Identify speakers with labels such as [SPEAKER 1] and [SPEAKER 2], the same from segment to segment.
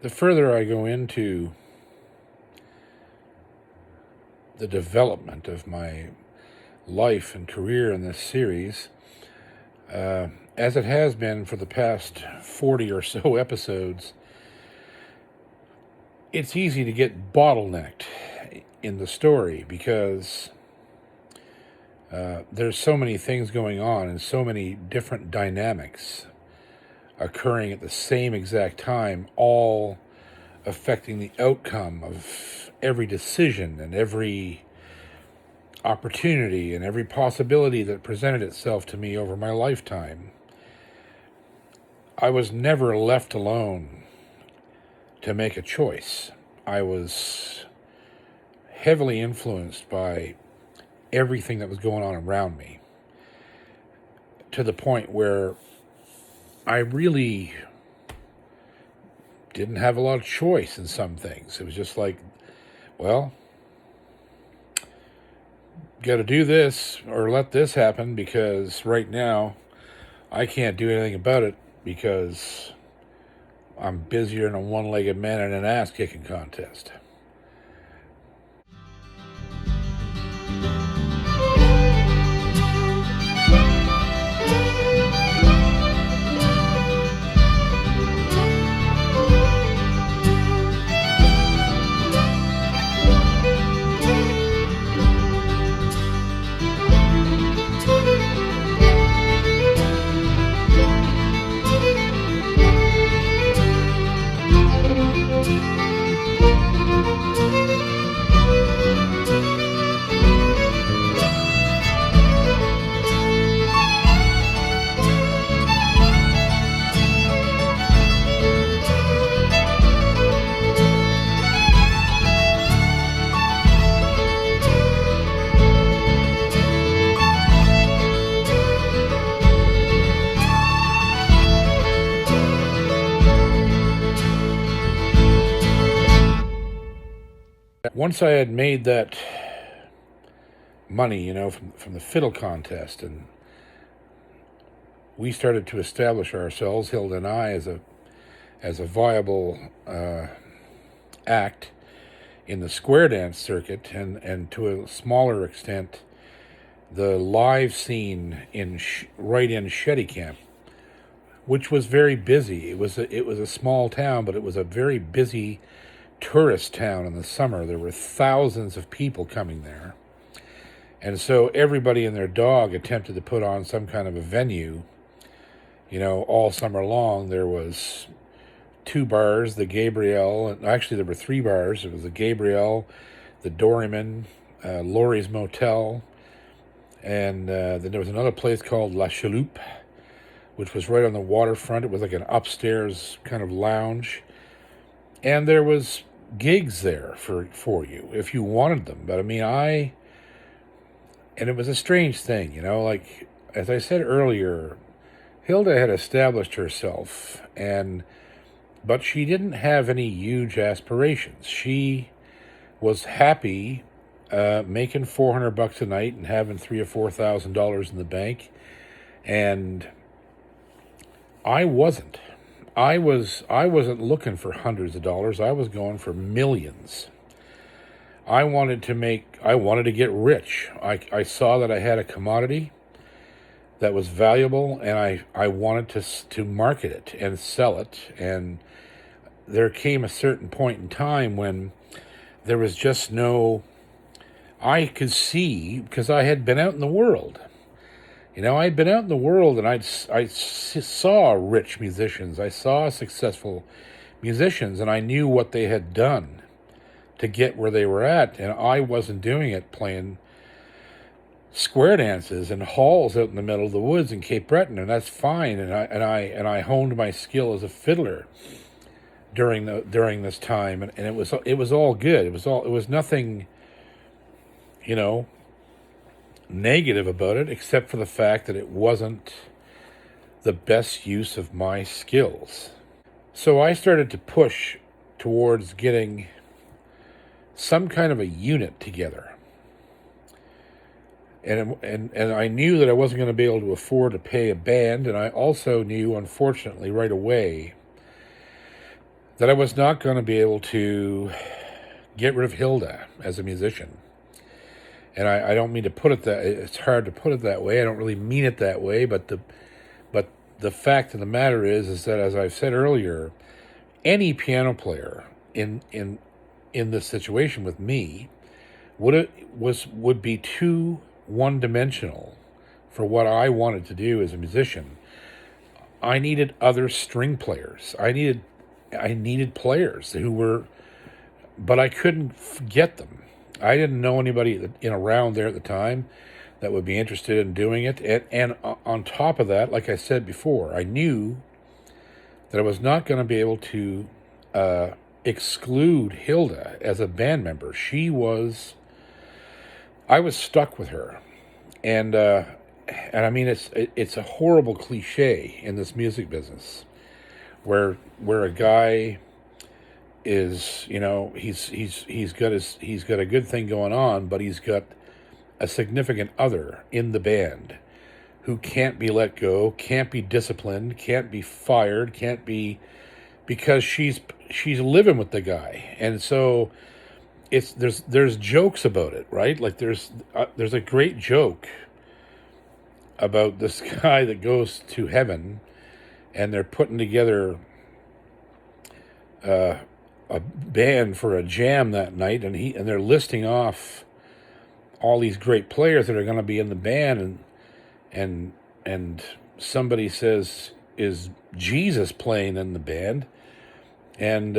[SPEAKER 1] the further I go into the development of my life and career in this series, as it has been for the past 40 or so episodes, it's easy to get bottlenecked in the story because there's so many things going on and so many different dynamics occurring at the same exact time, all affecting the outcome of every decision and every opportunity and every possibility that presented itself to me over my lifetime. I was never left alone to make a choice. I was heavily influenced by everything that was going on around me, to the point where I really didn't have a lot of choice in some things. It was just like, well, got to do this or let this happen because right now I can't do anything about it because I'm busier than a one-legged man in an ass-kicking contest. Once I had made that money, from the fiddle contest, and we started to establish ourselves, Hilda and I, as a viable act in the square dance circuit, and to a smaller extent, the live scene right in Shetty Camp, which was very busy. It was a small town, but it was a very busy tourist town in the summer. There were thousands of people coming there. And so everybody and their dog attempted to put on some kind of a venue. All summer long there was 2 bars, the Gabriel, and actually there were 3 bars. It was the Gabriel, the Doryman, Laurie's Motel, and then there was another place called La Chaloupe, which was right on the waterfront. It was like an upstairs kind of lounge. And there was gigs there for you if you wanted them. But and it was a strange thing, like, as I said earlier, Hilda had established herself, but she didn't have any huge aspirations. She was happy making $400 a night and having $3,000 or $4,000 in the bank, and I wasn't. I wasn't looking for hundreds of dollars. I was going for millions. I wanted to get rich. I saw that I had a commodity that was valuable, and I wanted to market it and sell it. And there came a certain point in time when there was just I could see, because I had been out in the world. I'd been out in the world, and I saw rich musicians. I saw successful musicians, and I knew what they had done to get where they were at. And I wasn't doing it playing square dances in halls out in the middle of the woods in Cape Breton, and that's fine. And I honed my skill as a fiddler during this time, and it was all good. It was nothing, negative about it, except for the fact that it wasn't the best use of my skills. So I started to push towards getting some kind of a unit together. And I knew that I wasn't going to be able to afford to pay a band, and I also knew, unfortunately, right away, that I was not going to be able to get rid of Hilda as a musician. And I don't mean to put it that, it's hard to put it that way. I don't really mean it that way, but the fact of the matter is that, as I've said earlier, any piano player in this situation with me would be too one dimensional for what I wanted to do as a musician. I needed other string players. I needed players who were, but I couldn't get them. I didn't know anybody around there at the time that would be interested in doing it. And on top of that, like I said before, I knew that I was not going to be able to exclude Hilda as a band member. I was stuck with her. And I mean, it's a horrible cliche in this music business where a guy is, he's got a good thing going on, but he's got a significant other in the band who can't be let go, can't be disciplined, can't be fired, can't be, because she's living with the guy. And so there's jokes about it, right? Like there's a great joke about this guy that goes to heaven, and they're putting together a band for a jam that night, and they're listing off all these great players that are going to be in the band, and somebody says, "Is Jesus playing in the band?" And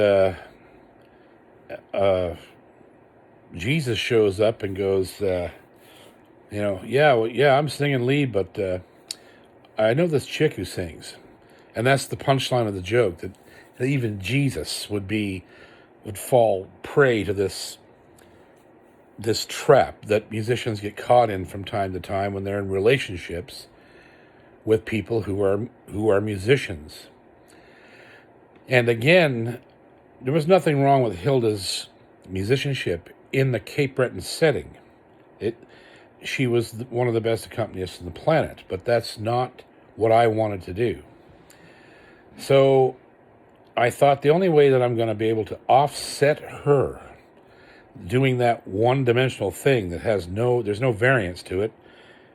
[SPEAKER 1] Jesus shows up and goes, yeah, I'm singing lead, but I know this chick who sings. And that's the punchline of the joke, that even Jesus would fall prey to this trap that musicians get caught in from time to time when they're in relationships with people who are musicians. And again, there was nothing wrong with Hilda's musicianship in the Cape Breton setting. She was one of the best accompanists on the planet, but that's not what I wanted to do. So I thought the only way that I'm going to be able to offset her doing that one-dimensional thing that there's no variance to it,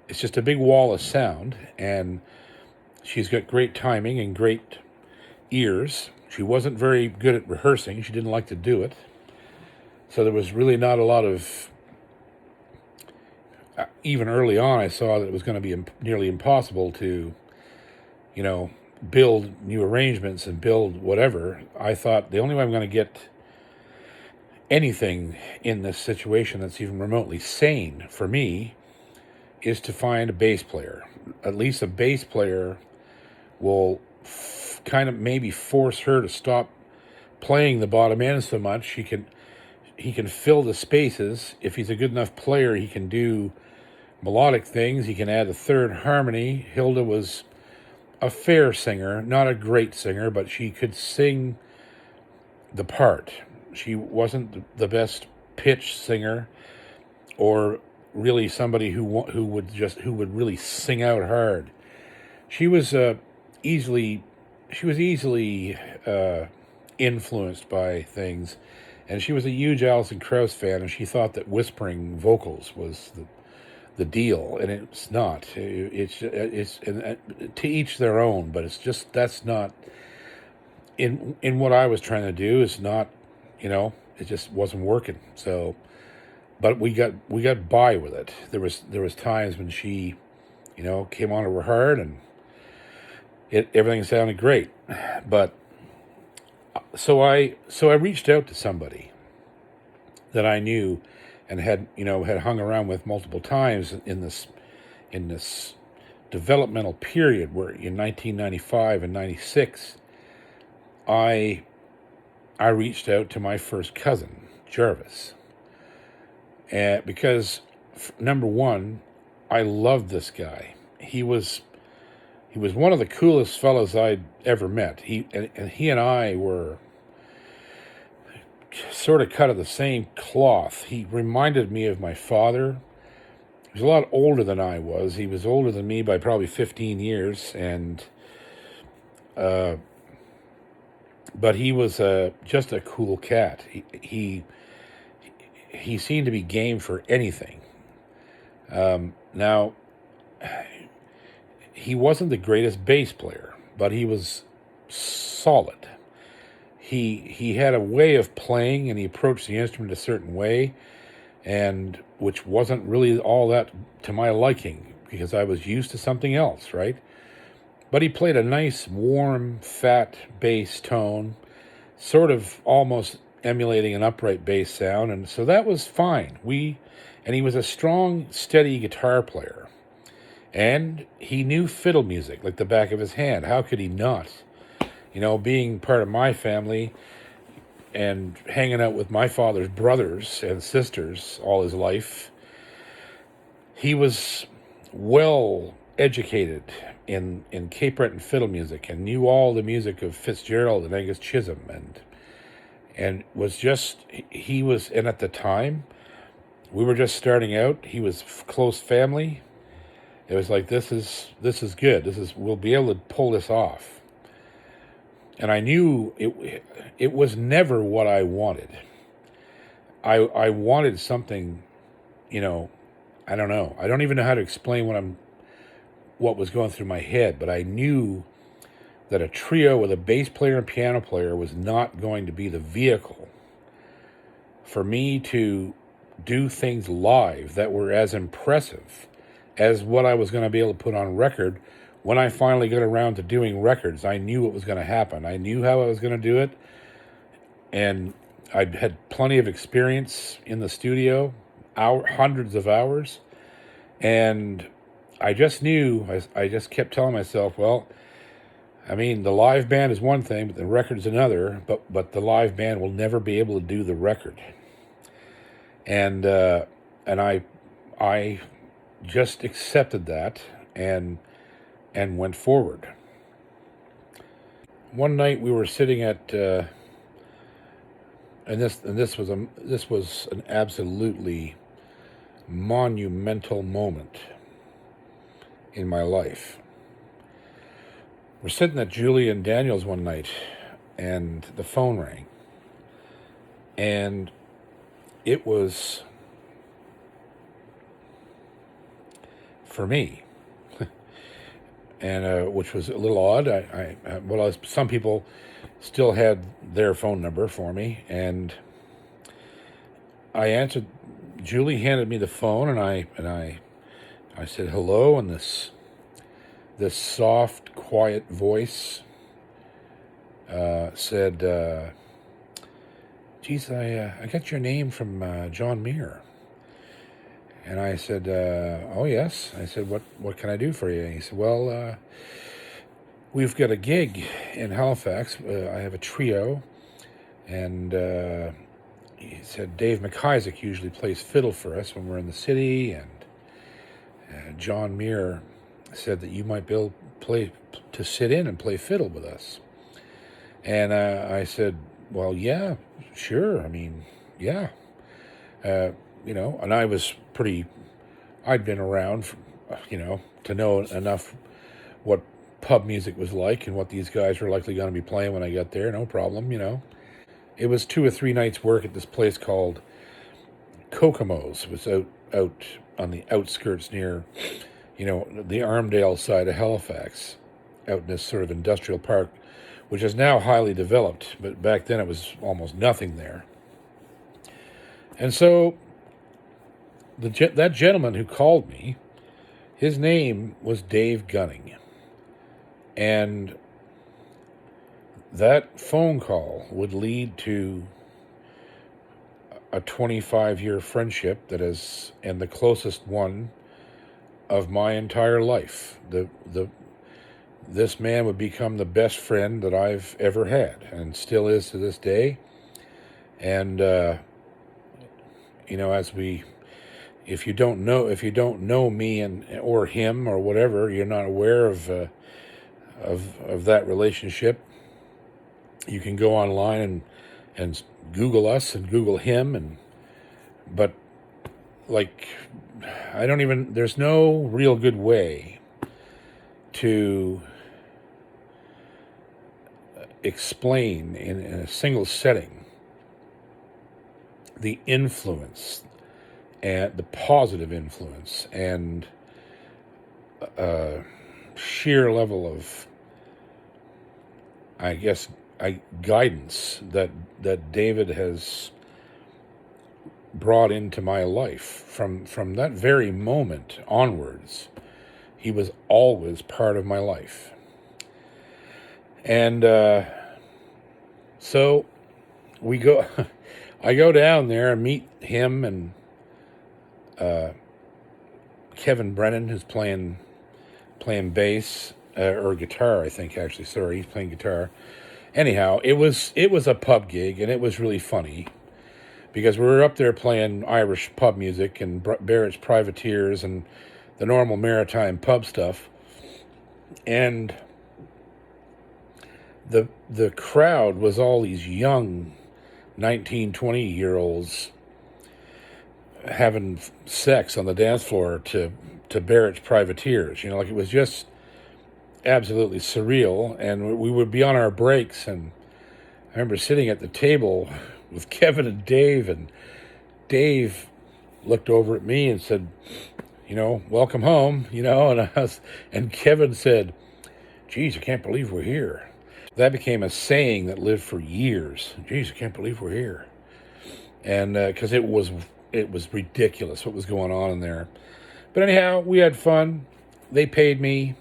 [SPEAKER 1] it's just a big wall of sound, and she's got great timing and great ears. She wasn't very good at rehearsing. She didn't like to do it. So there was really not a lot of, even early on, I saw that it was going to be nearly impossible to, build new arrangements and build whatever. I thought the only way I'm going to get anything in this situation that's even remotely sane for me is to find a bass player. At least a bass player will kind of maybe force her to stop playing the bottom end so much. He can fill the spaces. If he's a good enough player, he can do melodic things. He can add a third harmony. Hilda was a fair singer, not a great singer, but she could sing the part. She wasn't the best pitch singer, or really somebody who would really sing out hard. She was easily influenced by things, and she was a huge Alison Krauss fan, and she thought that whispering vocals was the deal, and it's not. It's to each their own, but that's not in what I was trying to do. Is not, it just wasn't working. So, but we got by with it. There was times when she, came on to her heart, and everything sounded great. But so I reached out to somebody that I knew and had hung around with multiple times in this developmental period, where in 1995 and 96, I reached out to my first cousin, Jarvis, because number one, I loved this guy. He was one of the coolest fellows I'd ever met. He and I were sort of cut of the same cloth. He reminded me of my father. He was a lot older than I was. He was older than me by probably 15 years, and but he was just a cool cat. He seemed to be game for anything. Now, he wasn't the greatest bass player, but he was solid. He had a way of playing, and he approached the instrument a certain way, and which wasn't really all that to my liking because I was used to something else, right? But he played a nice, warm, fat bass tone, sort of almost emulating an upright bass sound, and so that was fine. And he was a strong, steady guitar player, and he knew fiddle music like the back of his hand. How could he not? You know, being part of my family and hanging out with my father's brothers and sisters all his life, he was well educated in Cape Breton fiddle music and knew all the music of Fitzgerald and Angus Chisholm and was just he was and at the time we were just starting out. He was close family. It was like this is good. We'll be able to pull this off. And I knew it was never what I wanted. I wanted something, you know, I don't know. I don't even know how to explain what was going through my head, but I knew that a trio with a bass player and piano player was not going to be the vehicle for me to do things live that were as impressive as what I was going to be able to put on record. When I finally got around to doing records, I knew what was going to happen. I knew how I was going to do it, and I'd had plenty of experience in the studio, hundreds of hours, and I just knew, I just kept telling myself, well, I mean, the live band is one thing, but the record's another, but the live band will never be able to do the record. And I just accepted that and went forward. One night we were sitting at and this was an absolutely monumental moment in my life. We're sitting at Julie and Daniel's one night, and the phone rang, and it was for me. And which was a little odd. Some people still had their phone number for me, and I answered. Julie handed me the phone, and I said hello, and this soft, quiet voice said, "Geez, I got your name from John Muir." And I said, "Oh yes." I said, "What can I do for you?" And he said, "Well, we've got a gig in Halifax. I have a trio, and he said Dave McIsaac usually plays fiddle for us when we're in the city, and John Muir said that you might be able to sit in and play fiddle with us." And I said, "Well, yeah, sure. I mean, yeah." And I was I'd been around, to know enough what pub music was like and what these guys were likely going to be playing when I got there. No problem. It was 2 or 3 nights work at this place called Kokomo's. It was out on the outskirts near, the Armdale side of Halifax, out in this sort of industrial park, which is now highly developed, but back then it was almost nothing there. And so that gentleman who called me, his name was Dave Gunning. And that phone call would lead to a 25-year friendship and the closest one of my entire life. This man would become the best friend that I've ever had, and still is to this day. And if you don't know me or him or whatever, you're not aware of that relationship. You can go online and Google us and Google him, but there's no real good way to explain in a single setting the influence and the positive influence and sheer level of, I guess, guidance that David has brought into my life from that very moment onwards. He was always part of my life. And so we go I go down there and meet him and Kevin Brennan, who's playing bass or guitar, I think, actually. Sorry, he's playing guitar. Anyhow, it was a pub gig, and it was really funny because we were up there playing Irish pub music and Barrett's Privateers and the normal maritime pub stuff, and the crowd was all these young 19, 20-year-olds having sex on the dance floor to Barrett's Privateers. Like, it was just absolutely surreal. And we would be on our breaks, and I remember sitting at the table with Kevin and Dave, and Dave looked over at me and said, welcome home, and Kevin said, geez, I can't believe we're here. That became a saying that lived for years. Geez, I can't believe we're here. And because it was ridiculous what was going on in there. But anyhow, we had fun. They paid me,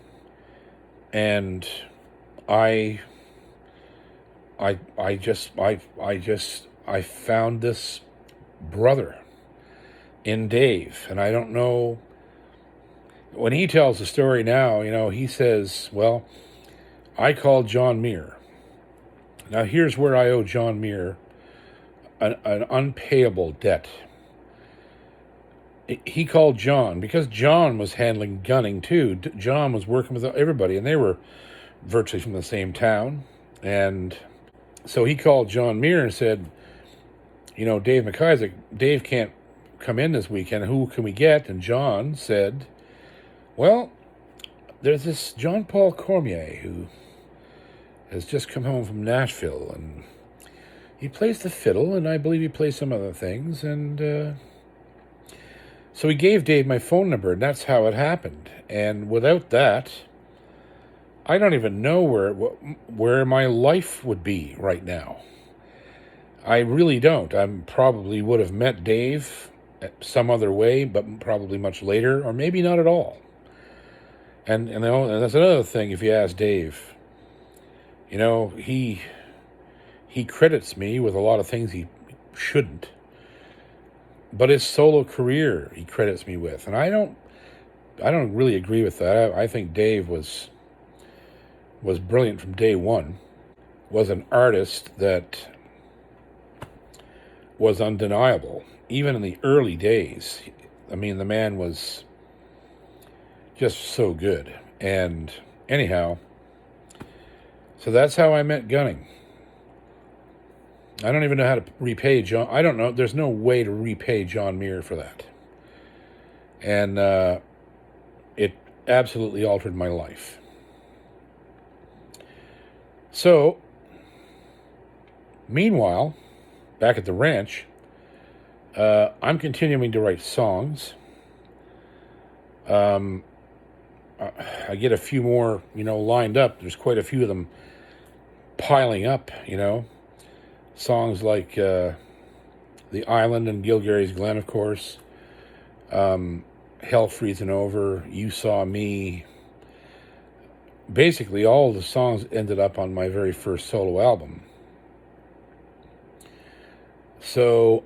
[SPEAKER 1] and I found this brother in Dave. And I don't know, when he tells the story now, he says, well, I called John Muir. Now here's where I owe John Muir an unpayable debt. He called John because John was handling gunning too. John was working with everybody, and they were virtually from the same town. And so he called John Muir and said, Dave McIsaac, Dave can't come in this weekend. Who can we get? And John said, well, there's this John Paul Cormier who has just come home from Nashville, and he plays the fiddle, and I believe he plays some other things. And so he gave Dave my phone number, and that's how it happened. And without that, I don't even know where my life would be right now. I really don't. I probably would have met Dave some other way, but probably much later, or maybe not at all. And that's another thing. If you ask Dave, he credits me with a lot of things he shouldn't. But his solo career he credits me with, and I don't really agree with that. I think Dave was brilliant from day one. Was an artist that was undeniable, even in the early days. I mean, the man was just so good. And anyhow, so that's how I met gunning. I don't even know how to repay John. I don't know. There's no way to repay John Muir for that. And it absolutely altered my life. So, meanwhile, back at the ranch, I'm continuing to write songs. I get a few more, lined up. There's quite a few of them piling up, Songs like The Island and Gilgary's Glen, of course. Hell Freezing Over, You Saw Me. Basically, all of the songs ended up on my very first solo album. So,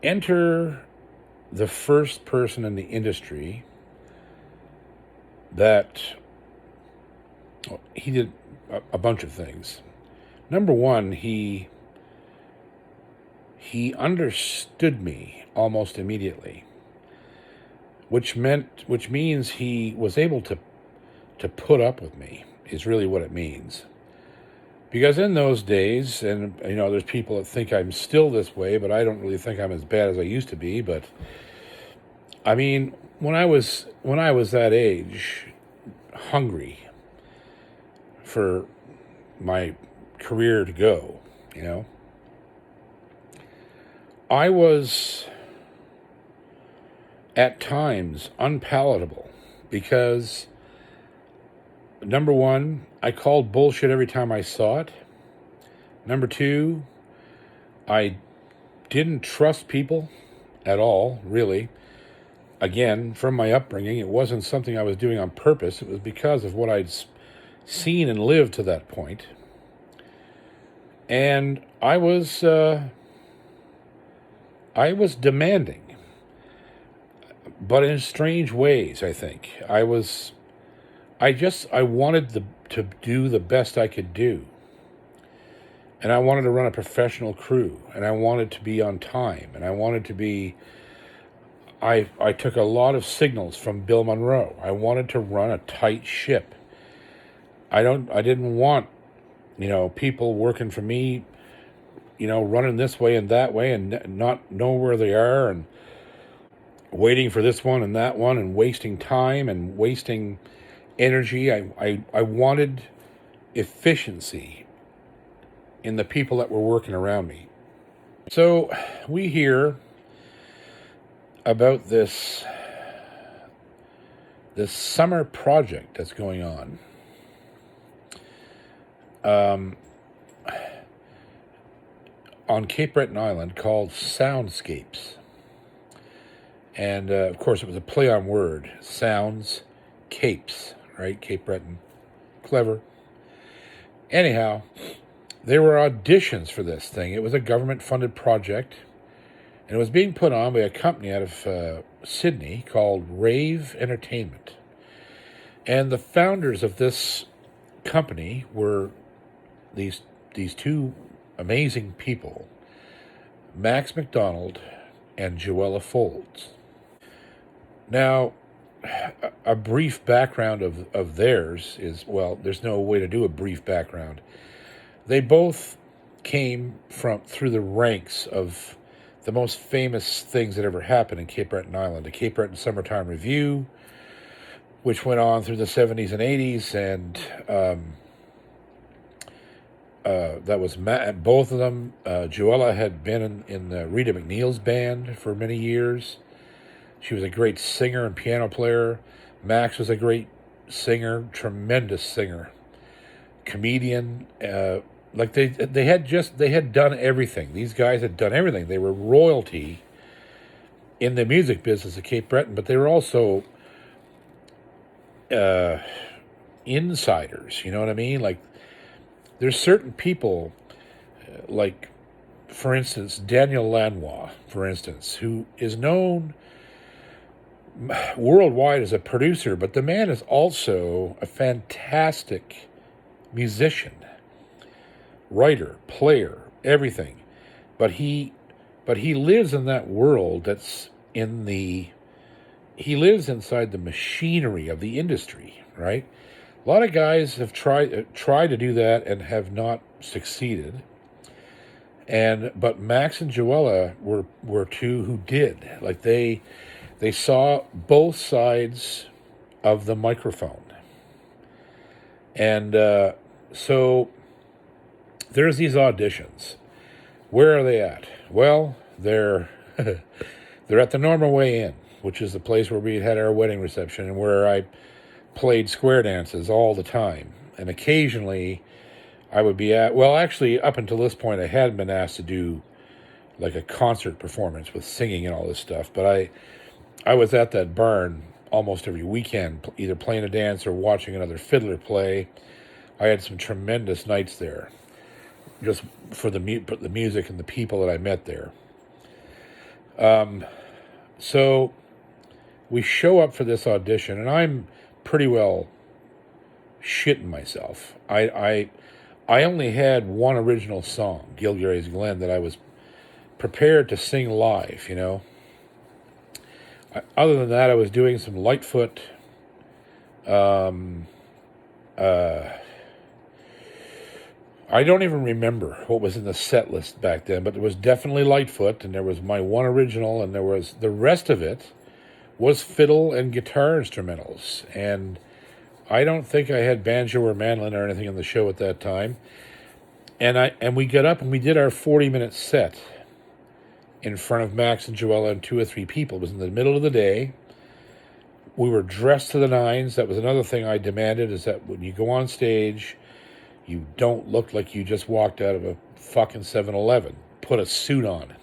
[SPEAKER 1] enter the first person in the industry that he did a bunch of things. Number one, he understood me almost immediately, which means he was able to put up with me, is really what it means. Because in those days, and there's people that think I'm still this way, but I don't really think I'm as bad as I used to be. But I mean, when I was that age, hungry, for my career to go, you know. I was at times unpalatable because, number one, I called bullshit every time I saw it. Number two, I didn't trust people at all, really. Again, from my upbringing, it wasn't something I was doing on purpose. It was because of what I'd seen and lived to that point. And I was demanding, but in strange ways, I think. I wanted to do the best I could do. And I wanted to run a professional crew, and I wanted to be on time, and I wanted to be... I took a lot of signals from Bill Monroe. I wanted to run a tight ship. I didn't want, people working for me, running this way and that way and not know where they are and waiting for this one and that one and wasting time and wasting energy. I wanted efficiency in the people that were working around me. So we hear about this summer project that's going on. On Cape Breton Island called Soundscapes. And, of course, it was a play on word. Sounds, capes, right? Cape Breton. Clever. Anyhow, there were auditions for this thing. It was a government-funded project. And it was being put on by a company out of Sydney called Rave Entertainment. And the founders of this company were these two amazing people, Max McDonald and Joella Folds. Now, a brief background of theirs is, well, there's no way to do a brief background. They both came through the ranks of the most famous things that ever happened in Cape Breton Island. The Cape Breton Summertime Review, which went on through the 70s and 80s, and that was both of them. Joella had been in Rita McNeil's band for many years. She was a great singer and piano player. Max was a great singer, tremendous singer, comedian. They had done everything. These guys had done everything. They were royalty in the music business of Cape Breton, but they were also insiders. You know what I mean? Like, there's certain people, like, for instance, Daniel Lanois, for instance, who is known worldwide as a producer, but the man is also a fantastic musician. Writer, player, everything, but he lives in that world he lives inside the machinery of the industry, right? A lot of guys have tried to do that and have not succeeded. But Max and Joella were two who did. Like they saw both sides of the microphone, and so. There's these auditions. Where are they at? Well, they're at the Normal Way Inn, which is the place where we had our wedding reception and where I played square dances all the time. And occasionally I would be actually up until this point I hadn't been asked to do like a concert performance with singing and all this stuff, but I was at that barn almost every weekend, either playing a dance or watching another fiddler play. I had some tremendous nights there, just for the music and the people that I met there. So we show up for this audition, and I'm pretty well shitting myself. I only had one original song, Gilgray's Glen, that I was prepared to sing live, Other than that, I was doing some Lightfoot, I don't even remember what was in the set list back then, but there was definitely Lightfoot, and there was my one original, and there was the rest of it was fiddle and guitar instrumentals. And I don't think I had banjo or mandolin or anything on the show at that time. And we got up and we did our 40-minute set in front of Max and Joella and 2 or 3 people. It was in the middle of the day. We were dressed to the nines. That was another thing I demanded, is that when you go on stage, you don't look like you just walked out of a fucking 7-Eleven. Put a suit on.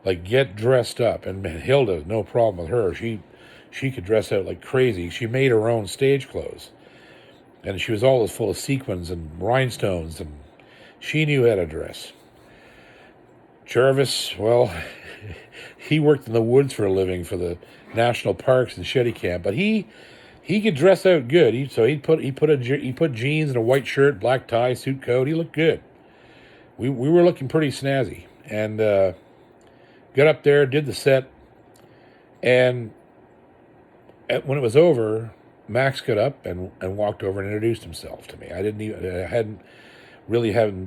[SPEAKER 1] Like, get dressed up. And Hilda, no problem with her. She could dress out like crazy. She made her own stage clothes. And she was always full of sequins and rhinestones, and she knew how to dress. Jarvis, well, he worked in the woods for a living for the national parks and Shetty Camp, but he could dress out good. He put jeans and a white shirt, black tie, suit coat. He looked good. We were looking pretty snazzy, and got up there, did the set, and when it was over, Max got up and walked over and introduced himself to me. I hadn't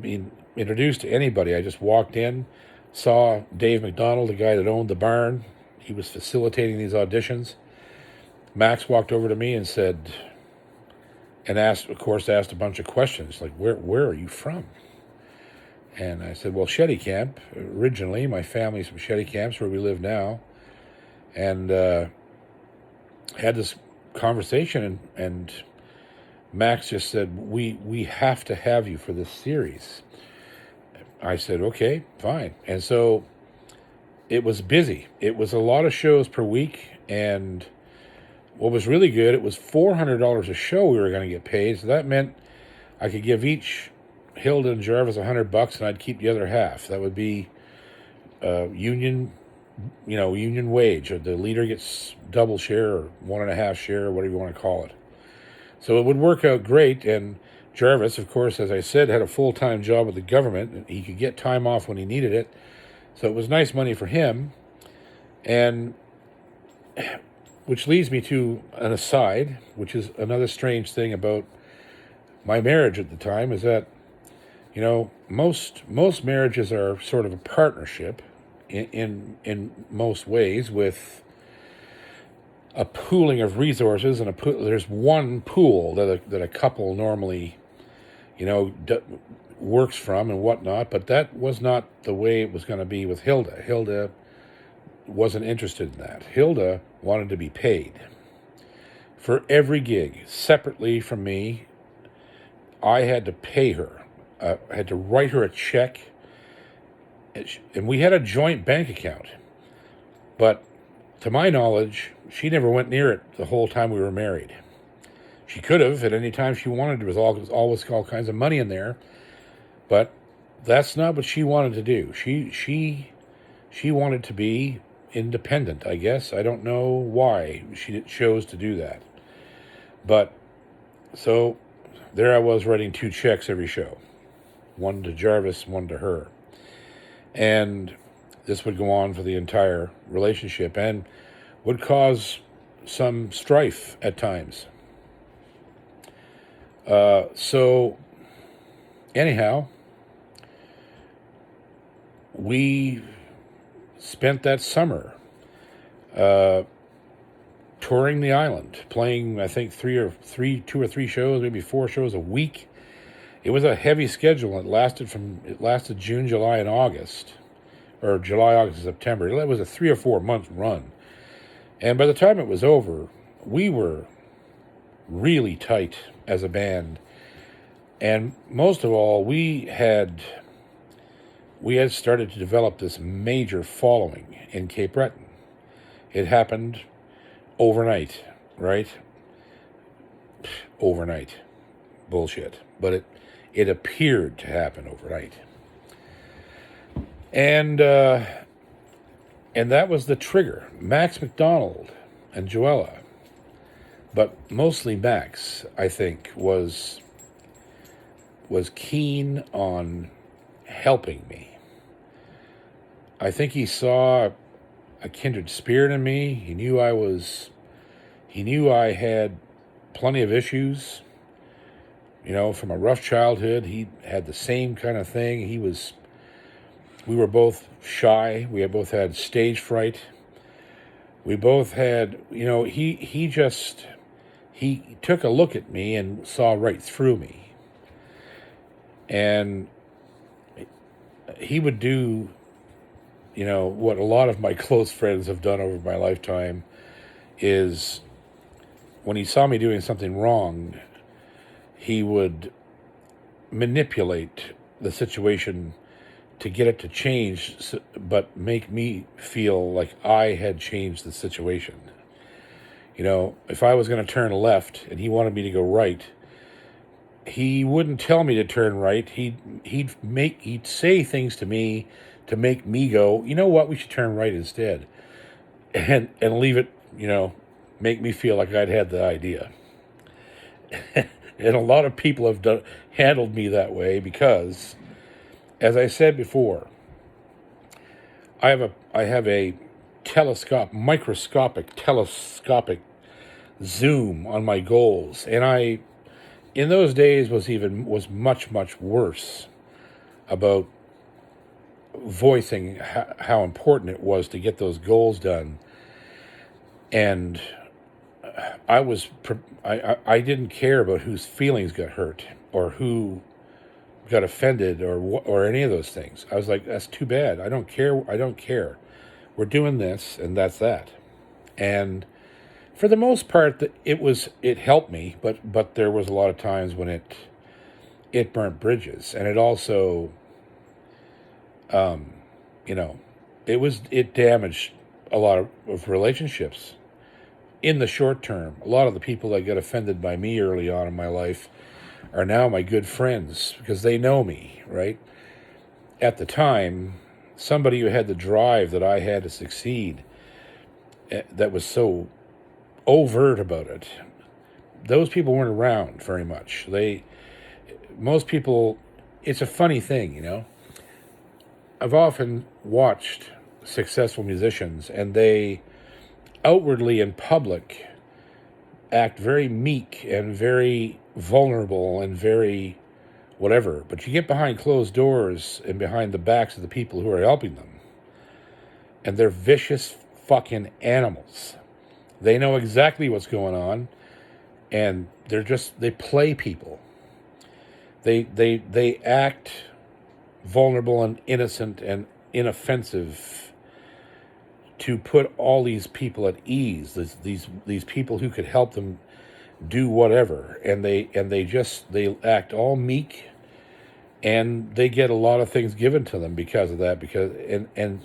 [SPEAKER 1] been introduced to anybody. I just walked in, saw Dave McDonald, the guy that owned the barn. He was facilitating these auditions. Max walked over to me and said, and asked a bunch of questions, like, where are you from? And I said, well, Shetty Camp. Originally, my family's from Shetty Camps, where we live now. And had this conversation, and Max just said, we have to have you for this series. I said, okay, fine. And so it was busy. It was a lot of shows per week, and what was really good, it was $400 a show we were going to get paid, so that meant I could give each Hilda and Jarvis $100, and I'd keep the other half. That would be union wage. Or the leader gets double share or 1.5 share, or whatever you want to call it. So it would work out great. And Jarvis, of course, as I said, had a full-time job with the government, and he could get time off when he needed it. So it was nice money for him. And which leads me to an aside, which is another strange thing about my marriage at the time, is that, most marriages are sort of a partnership in most ways, with a pooling of resources, and there's one pool that a couple normally, works from and whatnot. But that was not the way it was going to be with Hilda. Hilda wasn't interested in that. Hilda wanted to be paid for every gig separately from me. I had to pay her. I had to write her a check, and we had a joint bank account. But to my knowledge, she never went near it the whole time we were married. She could have at any time she wanted. There was always all kinds of money in there, but that's not what she wanted to do. She wanted to be independent, I guess. I don't know why she chose to do that. But so there I was, writing 2 checks every show. One to Jarvis, one to her. And this would go on for the entire relationship, and would cause some strife at times. So anyhow, we spent that summer touring the island, playing, I think, 2 or 3 shows, maybe 4 shows a week. It was a heavy schedule. It lasted June, July, and August, or July, August, and September. It was a 3 or 4 month run. And by the time it was over, we were really tight as a band. And most of all, we had started to develop this major following in Cape Breton. It happened overnight, right? Overnight. Bullshit. But it appeared to happen overnight. And that was the trigger. Max McDonald and Joella, but mostly Max, I think, was keen on helping me. I think he saw a kindred spirit in me. He knew I had plenty of issues. From a rough childhood. He had the same kind of thing. We were both shy. We both had stage fright. We both had, he just he took a look at me and saw right through me. And he would do, what a lot of my close friends have done over my lifetime is when he saw me doing something wrong, he would manipulate the situation to get it to change, but make me feel like I had changed the situation. If I was going to turn left and he wanted me to go right, he wouldn't tell me to turn right. He'd say things to me to make me go, you know what, we should turn right instead, and leave it, make me feel like I'd had the idea. And a lot of people have handled me that way because, as I said before, I have a microscopic telescopic zoom on my goals, and I, in those days, was much, much worse about voicing how important it was to get those goals done. And I didn't care about whose feelings got hurt or who got offended or any of those things. I was like, that's too bad. I don't care. We're doing this, and that's that. And for the most part, it helped me, but there was a lot of times when it burnt bridges, and it also, it damaged a lot of relationships in the short term. A lot of the people that got offended by me early on in my life are now my good friends because they know me, right? At the time, somebody who had the drive that I had to succeed, that was so overt about it, those people weren't around very much. Most people, it's a funny thing, I've often watched successful musicians, and they outwardly in public act very meek and very vulnerable and very whatever, but you get behind closed doors and behind the backs of the people who are helping them, and they're vicious fucking animals. They know exactly what's going on, and they play people. They act vulnerable and innocent and inoffensive to put all these people at ease. These people who could help them do whatever, and they act all meek, and they get a lot of things given to them because of that. And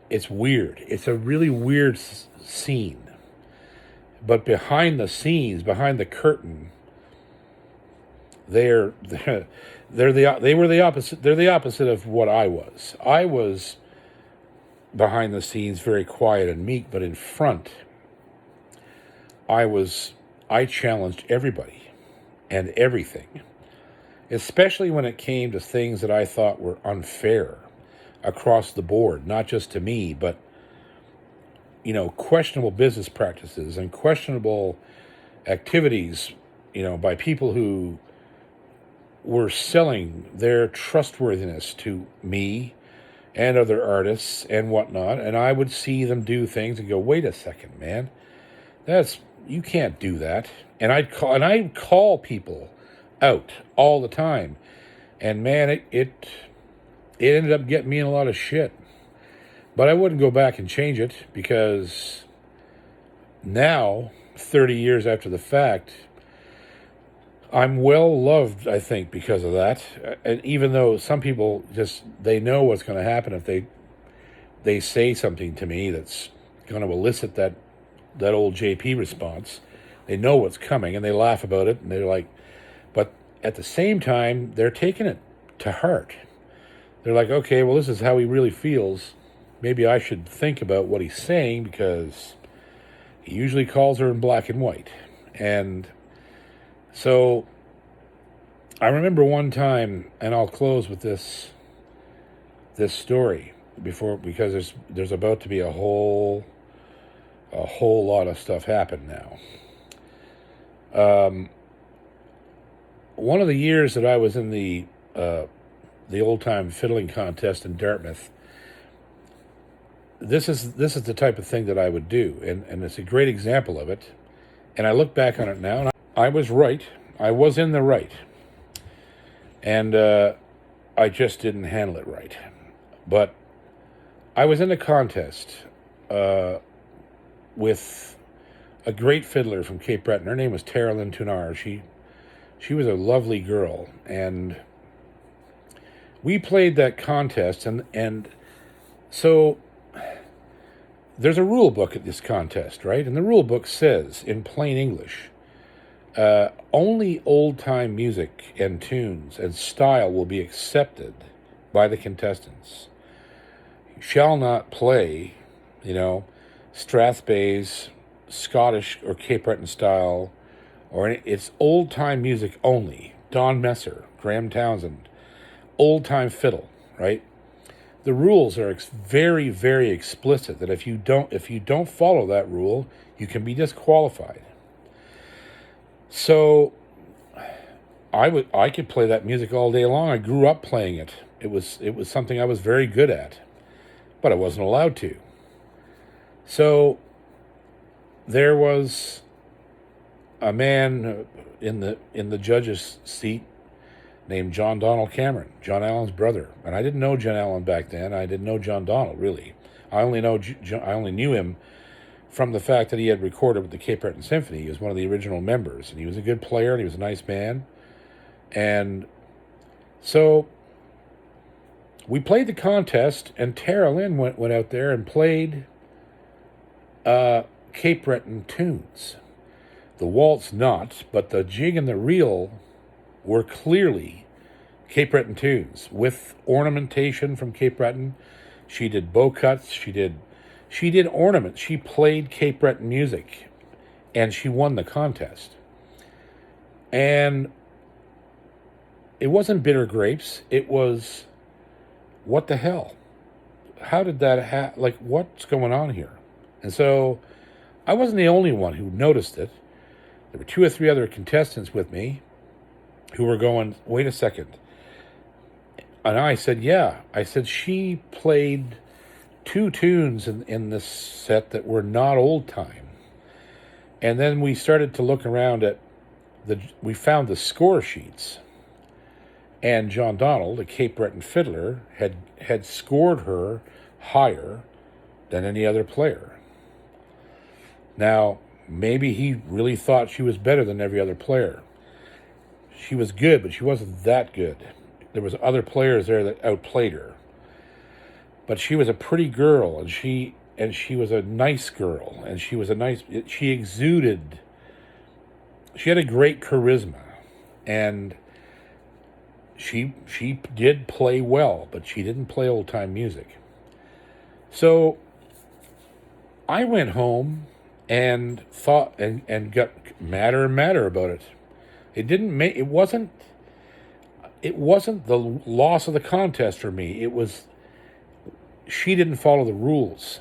[SPEAKER 1] it's weird. It's a really weird scene. But behind the scenes, behind the curtain, they were the opposite. They're the opposite of what I was. I was behind the scenes very quiet and meek, but in front, I challenged everybody and everything, especially when it came to things that I thought were unfair across the board, not just to me, but questionable business practices and questionable activities, by people who were selling their trustworthiness to me and other artists and whatnot. And I would see them do things and go, wait a second, man, you can't do that. And I'd call people out all the time. And man, it ended up getting me in a lot of shit. But I wouldn't go back and change it, because now, 30 years after the fact, I'm well loved, I think, because of that. And even though some people they know what's going to happen if they say something to me that's going to elicit that old JP response. They know what's coming, and they laugh about it, and they're like, but at the same time, they're taking it to heart. They're like, okay, well, this is how he really feels. Maybe I should think about what he's saying, because he usually calls her in black and white. And so I remember one time, and I'll close with this story because there's about to be a whole lot of stuff happen now. One of the years that I was in the old time fiddling contest in Dartmouth, this is the type of thing that I would do, and it's a great example of it. And I look back on it now, and I was right. I was in the right. And I just didn't handle it right. But I was in a contest with a great fiddler from Cape Breton. Her name was Tara Lynn Tunar. She was a lovely girl, and we played that contest, and so there's a rule book at this contest, right? And the rule book says, in plain English, only old-time music and tunes and style will be accepted by the contestants. You shall not play, Strathspeys, Scottish or Cape Breton style, it's old-time music only. Don Messer, Graham Townsend, old-time fiddle, right? The rules are very, very explicit that if you don't follow that rule, you can be disqualified. So I could play that music all day long. I grew up playing it. It was something I was very good at, but I wasn't allowed to. So there was a man in the judge's seat named John Donald Cameron, John Allen's brother. And I didn't know John Allen back then. I didn't know John Donald, really. I only knew him from the fact that he had recorded with the Cape Breton Symphony. He was one of the original members, and he was a good player, and he was a nice man. And so we played the contest, and Tara Lynn went out there and played Cape Breton tunes. The waltz not, but the jig and the reel were clearly Cape Breton tunes with ornamentation from Cape Breton. She did bow cuts. She did ornaments. She played Cape Breton music, and she won the contest. And it wasn't bitter grapes. It was, what the hell? How did that what's going on here? And so I wasn't the only one who noticed it. There were 2 or 3 other contestants with me who were going, wait a second. And I said, yeah. I said, she played 2 tunes in this set that were not old time. And then we started to look around we found the score sheets. And John Donald, a Cape Breton fiddler, had scored her higher than any other player. Now, maybe he really thought she was better than every other player. She was good, but she wasn't that good. There was other players there that outplayed her. But she was a pretty girl, and she was a nice girl, and she exuded, she had a great charisma, and she did play well, but she didn't play old-time music. So I went home and thought and got madder and madder about it. It wasn't the loss of the contest for me. It was she didn't follow the rules,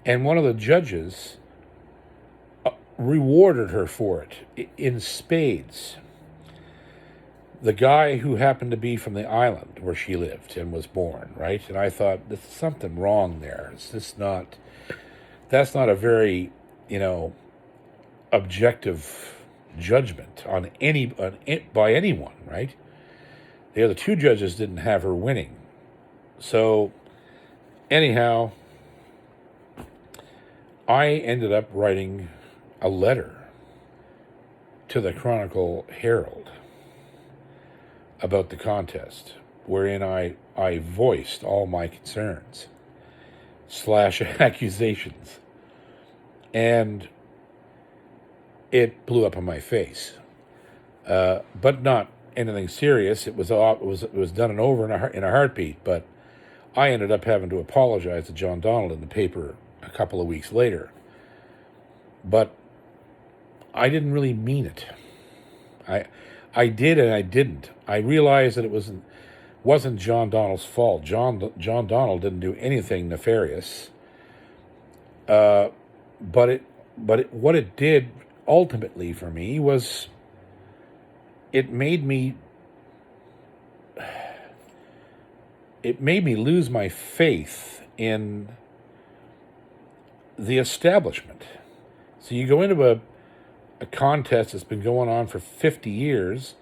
[SPEAKER 1] and one of the judges rewarded her for it in spades. The guy who happened to be from the island where she lived and was born, right? And I thought, there's something wrong there. That's not a very, objective judgment by anyone, right? The other 2 judges didn't have her winning. So anyhow, I ended up writing a letter to the Chronicle Herald about the contest, wherein I voiced all my concerns / accusations, and it blew up in my face, but not anything serious. It was done and over in a heartbeat. But I ended up having to apologize to John Donald in the paper a couple of weeks later. But I didn't really mean it. I did and I didn't. I realized that it wasn't John Donald's fault. John Donald didn't do anything nefarious. But what it did ultimately for me was it made me lose my faith in the establishment. So you go into a contest that's been going on for 50 years,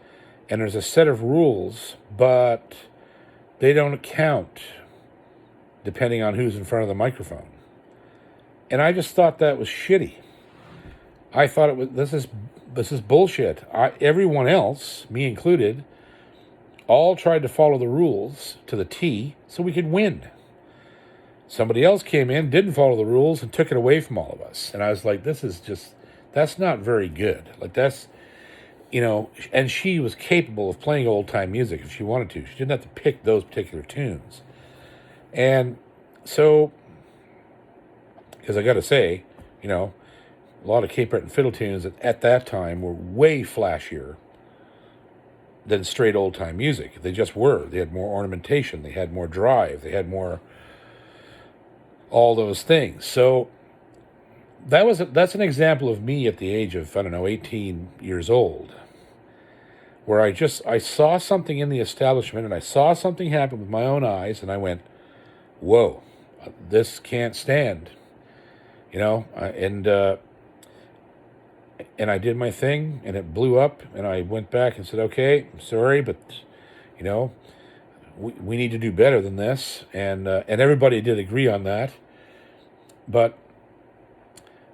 [SPEAKER 1] and there's a set of rules, but they don't count depending on who's in front of the microphone. And I just thought that was shitty. I thought it was this is bullshit. Everyone else, me included, all tried to follow the rules to the T so we could win. Somebody else came in, didn't follow the rules, and took it away from all of us. And I was like, that's not very good. Like, that's, and she was capable of playing old-time music if she wanted to. She didn't have to pick those particular tunes. And so, because I got to say, a lot of Cape Breton fiddle tunes at that time were way flashier than straight old-time music. They just were. They had more ornamentation. They had more drive. They had more all those things. So that's an example of me at the age of, 18 years old, where I saw something in the establishment, and I saw something happen with my own eyes, and I went, whoa, this can't stand, and I did my thing, and it blew up, and I went back and said, okay, I'm sorry, but, we need to do better than this, and everybody did agree on that. But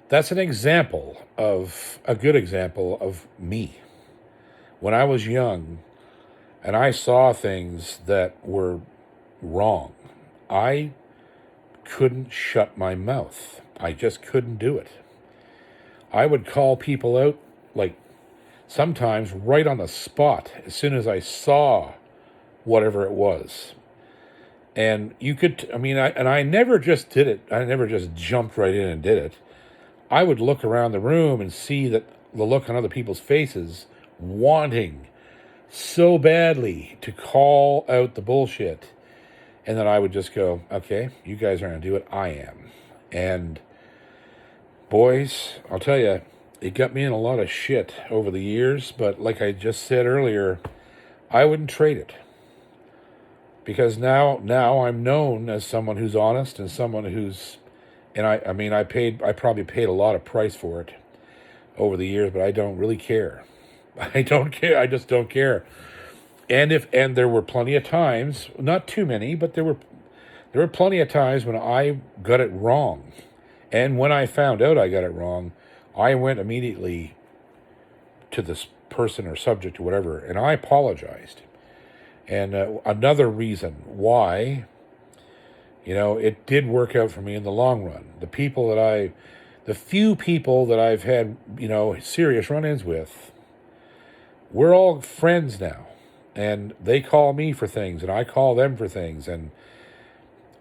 [SPEAKER 1] that's a good example of me. When I was young and I saw things that were wrong, I couldn't shut my mouth. I just couldn't do it. I would call people out, like, sometimes right on the spot as soon as I saw whatever it was. And I never just did it. I never just jumped right in and did it. I would look around the room and see that the look on other people's faces, wanting so badly to call out the bullshit. And then I would just go, okay, you guys aren't going to do it. I am. And boys, I'll tell you, it got me in a lot of shit over the years. But like I just said earlier, I wouldn't trade it. Because now I'm known as someone who's honest and someone who's, and I probably paid a lot of price for it over the years, but I don't really care. I don't care. I just don't care. And there were plenty of times, not too many, but there were plenty of times when I got it wrong. And when I found out I got it wrong, I went immediately to this person or subject or whatever, and I apologized. And another reason why, it did work out for me in the long run. The few people that I've had, serious run-ins with, we're all friends now. And they call me for things, and I call them for things. And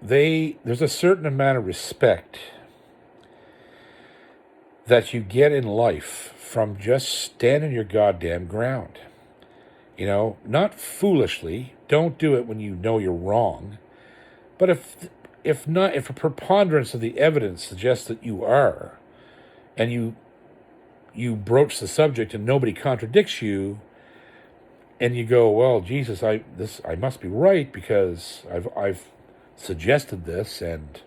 [SPEAKER 1] there's a certain amount of respect that you get in life from just standing your goddamn ground. Not foolishly. Don't do it when you know you're wrong. But if a preponderance of the evidence suggests that you are, and you broach the subject and nobody contradicts you, and you go, well, Jesus, I must be right because I've suggested this and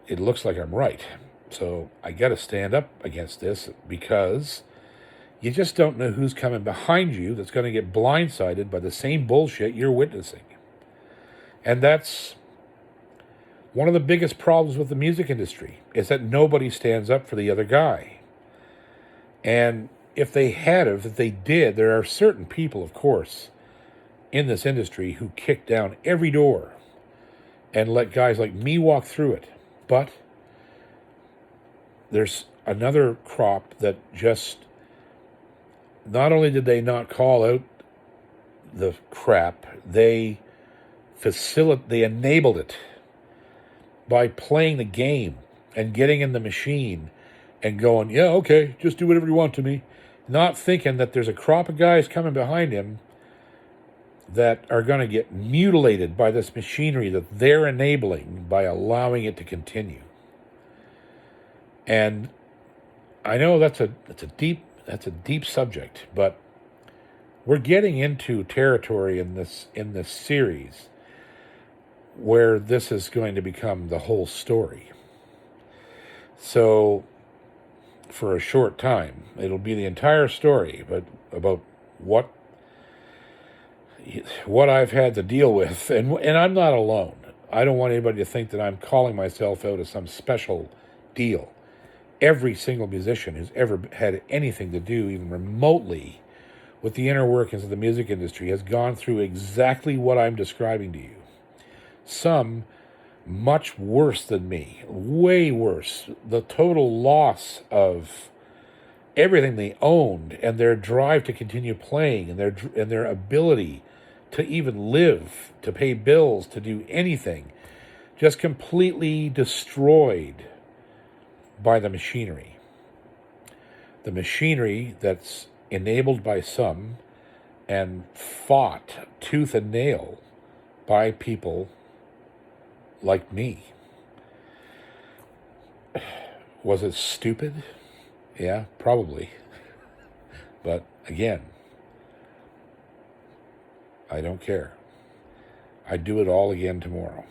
[SPEAKER 1] it looks like I'm right. So I got to stand up against this because you just don't know who's coming behind you that's going to get blindsided by the same bullshit you're witnessing. And that's one of the biggest problems with the music industry, is that nobody stands up for the other guy. And if they did, there are certain people, of course, in this industry who kick down every door and let guys like me walk through it. But there's another crop that just, not only did they not call out the crap, they enabled it by playing the game and getting in the machine and going, yeah, okay, just do whatever you want to me. Not thinking that there's a crop of guys coming behind him that are going to get mutilated by this machinery that they're enabling by allowing it to continue. And I know that's a deep subject, but we're getting into territory in this series where this is going to become the whole story. So, for a short time. It'll be the entire story, but about what I've had to deal with, and I'm not alone. I don't want anybody to think that I'm calling myself out as some special deal. Every single musician who's ever had anything to do, even remotely, with the inner workings of the music industry has gone through exactly what I'm describing to you. Some much worse than me, way worse. The total loss of everything they owned and their drive to continue playing and their ability to even live, to pay bills, to do anything, just completely destroyed by the machinery. The machinery that's enabled by some and fought tooth and nail by people like me. Was it stupid? Yeah, probably. But again, I don't care. I'd do it all again tomorrow.